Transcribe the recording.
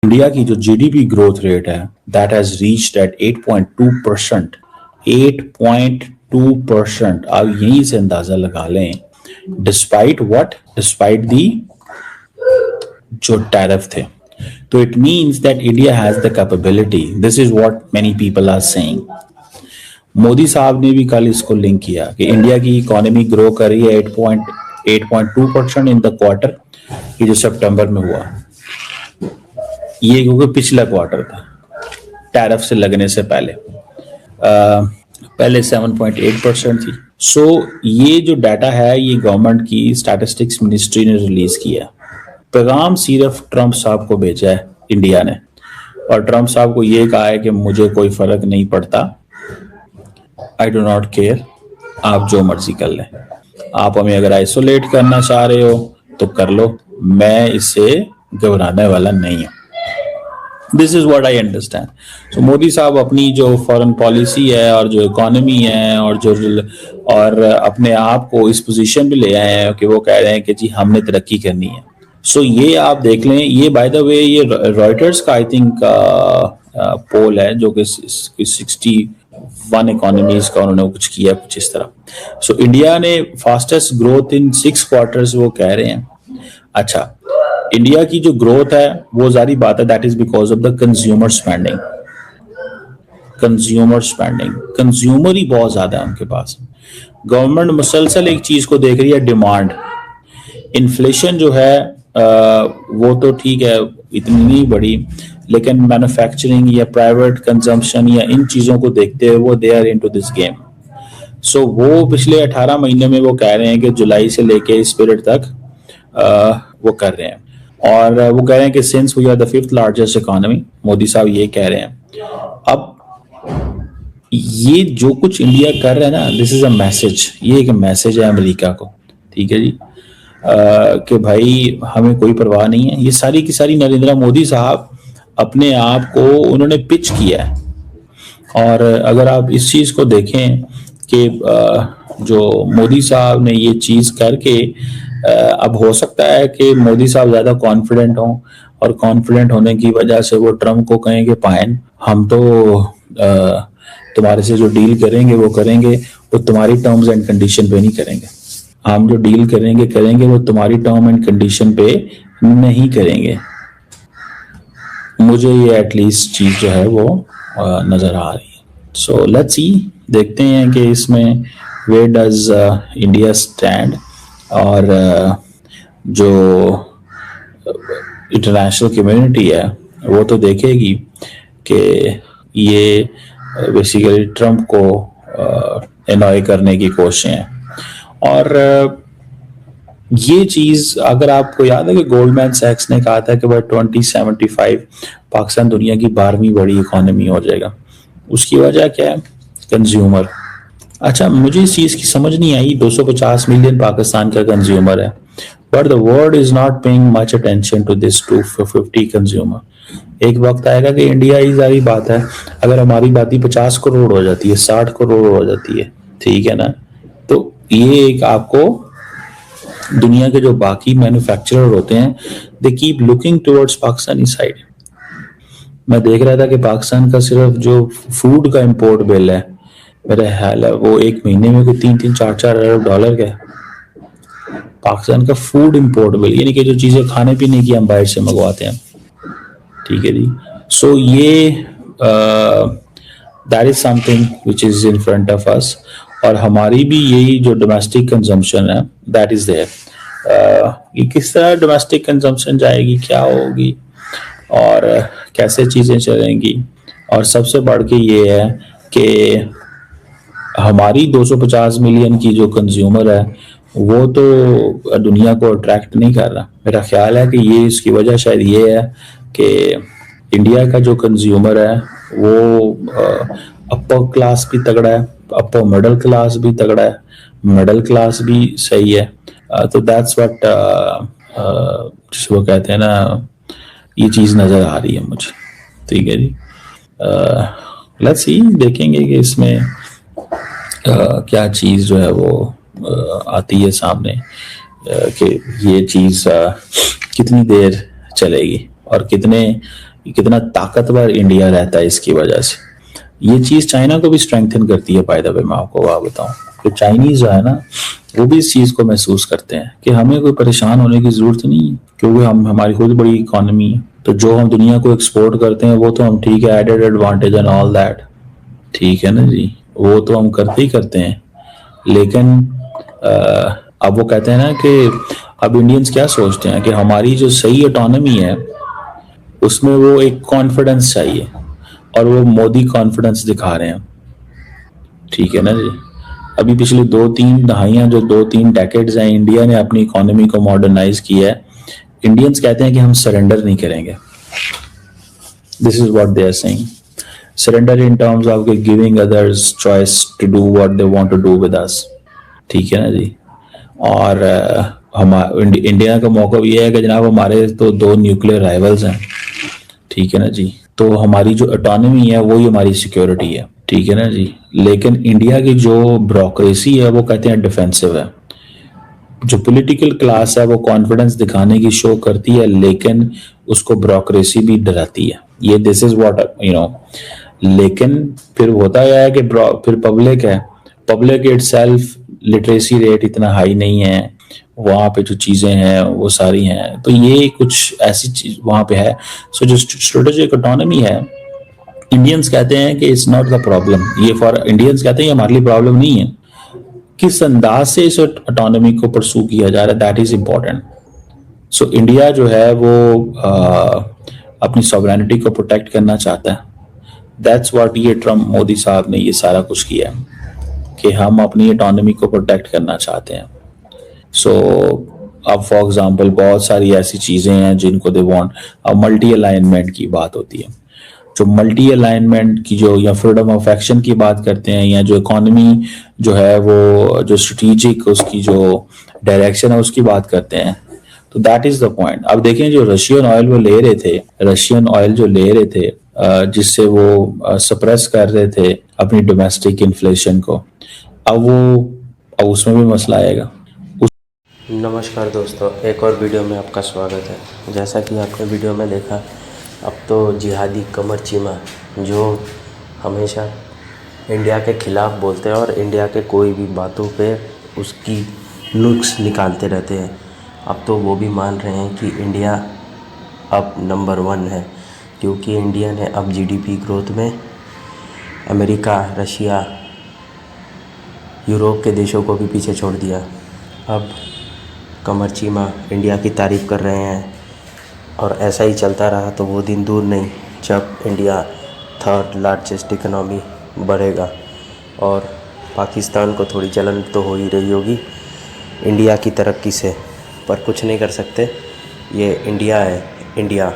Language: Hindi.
इंडिया की जो जीडीपी ग्रोथ रेट है दैट हैज रीच्ड एट 8.2%। 8.2%। आप यहीं से अंदाजा लगा लें, डिस्पाइट व्हाट, डिस्पाइट दी जो टैरिफ थे। तो it means that India has the capability. This is what many people are saying. Modi साहब ने भी कल इसको लिंक किया कि इंडिया की इकोनॉमी ग्रो कर रही है 8.2% इन द क्वार्टर, ये जो सितंबर में हुआ, ये क्योंकि पिछला क्वार्टर था टैरिफ से लगने से पहले। पहले 7.8% थी। सो ये जो डाटा है ये गवर्नमेंट की स्टैटिस्टिक्स मिनिस्ट्री ने रिलीज किया। पैगाम सिर्फ ट्रंप साहब को भेजा है इंडिया ने, और ट्रंप साहब को ये कहा है कि मुझे कोई फर्क नहीं पड़ता, आई डो नॉट केयर, आप जो मर्जी कर लें। आप हमें अगर आइसोलेट करना चाह रहे हो तो कर लो, मैं इससे घबराने वाला नहीं हूं। This is what I understand. So Modi साहब अपनी जो फॉरेन पॉलिसी है और जो इकोनॉमी है और अपने आप को इस पोजीशन पे ले आए हैं कि वो कह रहे हैं कि जी हमने तरक्की करनी है। सो ये आप देख लें, ये बाय द वे ये रॉयटर्स का आई थिंक पोल है जो कि 61 इकोनॉमीज का उन्होंने कुछ किया, कुछ इस तरह। सो इंडिया ने फास्टेस्ट ग्रोथ इन 6 क्वार्टर्स वो कह रहे हैं। अच्छा, इंडिया की जो ग्रोथ है वो जारी बात है that is because of the consumer spending. Consumer ही बहुत ज्यादा है उनके पास। गवर्नमेंट मुसलसल एक चीज को देख रही है, डिमांड। इन्फ्लेशन जो है वो तो ठीक है, इतनी नहीं बढ़ी, लेकिन मैन्युफैक्चरिंग या प्राइवेट कंजम्पशन या इन चीजों को देखते हुए वो they are into this game. So वो पिछले 18 महीने में वो कह रहे हैं कि जुलाई से लेके इस पीरियड तक वो कर रहे हैं, और वो कह रहे हैं कि since we are the 5th largest economy, Modi साहब ये कह रहे हैं। अब ये जो कुछ इंडिया कर रहा है ना, दिस इज अ मैसेज, ये एक मैसेज है अमेरिका को, ठीक है जी, कि भाई हमें कोई परवाह नहीं है। ये सारी की सारी नरेंद्र मोदी साहब अपने आप को उन्होंने पिच किया है। और अगर आप इस चीज को देखें कि जो मोदी साहब ने ये चीज करके अब हो सकता है कि मोदी साहब ज्यादा कॉन्फिडेंट हों, और कॉन्फिडेंट होने की वजह से वो ट्रम्प को कहें कि पायन हम तो तुम्हारे से जो डील करेंगे वो तुम्हारी टर्म्स एंड कंडीशन पे नहीं करेंगे। हम जो डील करेंगे वो तुम्हारी टर्म एंड कंडीशन पे नहीं करेंगे। मुझे ये एटलीस्ट चीज जो है वो नजर आ रही है। सो लेट्स सी, देखते हैं कि इसमें वेयर डज इंडिया स्टैंड, और जो इंटरनेशनल कम्युनिटी है वो तो देखेगी कि ये बेसिकली ट्रम्प को एनॉय करने की कोशिशें हैं। और ये चीज अगर आपको याद है कि गोल्डमैन सैक्स ने कहा था कि भाई 2075 पाकिस्तान दुनिया की 12वीं बड़ी इकोनॉमी हो जाएगा। उसकी वजह क्या है? कंज्यूमर। अच्छा, मुझे इस चीज की समझ नहीं आई, 250 मिलियन पाकिस्तान का कंज्यूमर है, but the world is not paying much attention to this 250 consumer. एक वक्त आएगा कि इंडिया ही सारी बात है, अगर हमारी बात ही 50 करोड़ हो जाती है, 60 करोड़ हो जाती है, ठीक है ना, तो ये एक आपको दुनिया के जो बाकी मैन्युफैक्चरर होते हैं they keep looking towards Pakistani side. मैं देख रहा था कि पाकिस्तान का सिर्फ जो फूड का इंपोर्ट बिल है, मेरा ख्याल है वो एक महीने में कोई 3-4 अरब डॉलर का है। पाकिस्तान का फूड इंपोर्ट बिल, यानी कि जो चीजें खाने पीने की हम बाहर से मंगवाते हैं, ठीक है जी। सो ये that is something which is in front of us, और हमारी भी यही जो डोमेस्टिक कंजम्पशन है दैट इज देयर। ये किस तरह डोमेस्टिक कंजम्पशन जाएगी, क्या होगी और कैसे चीजें चलेंगी, और सबसे बढ़ के ये है कि हमारी 250 मिलियन की जो कंज्यूमर है वो तो दुनिया को अट्रैक्ट नहीं कर रहा। मेरा ख्याल है कि ये इसकी वजह शायद ये है कि इंडिया का जो कंज्यूमर है वो अपर क्लास भी तगड़ा है, अपर मिडिल क्लास भी तगड़ा है, मिडिल क्लास भी सही है। तो दैट्स व्हाट जिसको कहते हैं ना, ये चीज नजर आ रही है मुझे, ठीक है जी। लेट्स सी, देखेंगे कि इसमें क्या चीज जो है वो आती है सामने, कि ये चीज कितनी देर चलेगी और कितने कितना ताकतवर इंडिया रहता है इसकी वजह से। ये चीज़ चाइना को भी स्ट्रेंथन करती है। बाय द वे मैं आपको बात बताऊं कि चाइनीज जो है ना, वो भी इस चीज़ को महसूस करते हैं कि हमें कोई परेशान होने की ज़रूरत नहीं है, क्योंकि हमारी खुद बड़ी इकोनॉमी है। तो जो हम दुनिया को एक्सपोर्ट करते हैं वो तो हम ठीक है, added advantage and all that, ठीक है ना जी, वो तो हम करते ही करते हैं। लेकिन अब वो कहते हैं ना कि अब इंडियंस क्या सोचते हैं कि हमारी जो सही ऑटोनॉमी है उसमें वो एक कॉन्फिडेंस चाहिए, और वो मोदी कॉन्फिडेंस दिखा रहे हैं, ठीक है ना जी। अभी पिछली 2-3 दहाइयाँ, जो 2-3 डेकेड्स हैं, इंडिया ने अपनी इकोनॉमी को मॉडर्नाइज किया है। इंडियंस कहते हैं कि हम सरेंडर नहीं करेंगे। This is what they are saying, surrender in terms of giving others choice to do what they want to do with us, ठीक है ना जी। और हम इंडिया का मौका ये है कि जनाब हमारे तो 2 न्यूक्लियर राइवल्स हैं, ठीक है ना जी। तो हमारी जो ऑटोनॉमी है वही हमारी सिक्योरिटी है, ठीक है ना जी। लेकिन इंडिया की जो ब्यूरोक्रेसी है वो कहते हैं डिफेंसिव है। जो पॉलिटिकल क्लास है वो कॉन्फिडेंस दिखाने की शो करती है, लेकिन उसको ब्यूरोक्रेसी भी डराती है। ये this is what you know. लेकिन फिर होता यह है कि फिर पब्लिक है, पब्लिक इटसेल्फ लिटरेसी रेट इतना हाई नहीं है, वहाँ पे जो चीज़ें हैं वो सारी हैं। तो ये कुछ ऐसी चीज वहाँ पे है। सो जो स्ट्रेटेजिक ऑटोनॉमी है, इंडियंस कहते हैं कि इट्स नॉट द प्रॉब्लम। ये फॉर इंडियंस कहते हैं ये हमारे लिए प्रॉब्लम नहीं है। किस अंदाज से इस ऑटोनॉमी को परसू किया जा रहा है, that is important. So India जो है वो अपनी सॉवरेनिटी को प्रोटेक्ट करना चाहता है। दैट्स व्हाट ये ट्रम्प मोदी साहब ने ये सारा कुछ किया है कि हम अपनी ऑटोनॉमी को प्रोटेक्ट करना चाहते हैं। सो अब फॉर एग्जांपल बहुत सारी ऐसी चीज़ें हैं जिनको दे वांट। अब मल्टी अलाइनमेंट की बात होती है, जो मल्टी अलाइनमेंट की जो, या फ्रीडम ऑफ एक्शन की बात करते हैं, या जो इकोनॉमी जो है वो जो स्ट्रेटेजिक उसकी जो डायरेक्शन है उसकी बात करते हैं, तो दैट इज द पॉइंट। अब देखें जो रशियन ऑयल वो ले रहे थे, रशियन ऑयल जो ले रहे थे जिससे वो सप्रेस कर रहे थे अपनी डोमेस्टिक इन्फ्लेशन को, अब उसमें भी मसला आएगा। नमस्कार दोस्तों, एक और वीडियो में आपका स्वागत है। जैसा कि आपने वीडियो में देखा, अब तो जिहादी कमर चीमा जो हमेशा इंडिया के ख़िलाफ़ बोलते हैं और इंडिया के कोई भी बातों पे उसकी नुक्स निकालते रहते हैं, अब तो वो भी मान रहे हैं कि इंडिया अब नंबर 1 है, क्योंकि इंडिया ने अब जीडीपी ग्रोथ में अमेरिका, रशिया, यूरोप के देशों को भी पीछे छोड़ दिया। अब कमर चीमा इंडिया की तारीफ़ कर रहे हैं, और ऐसा ही चलता रहा तो वो दिन दूर नहीं जब इंडिया 3rd लार्जेस्ट इकनॉमी बढ़ेगा। और पाकिस्तान को थोड़ी जलन तो हो ही रही होगी इंडिया की तरक्की से, पर कुछ नहीं कर सकते। ये इंडिया है, इंडिया।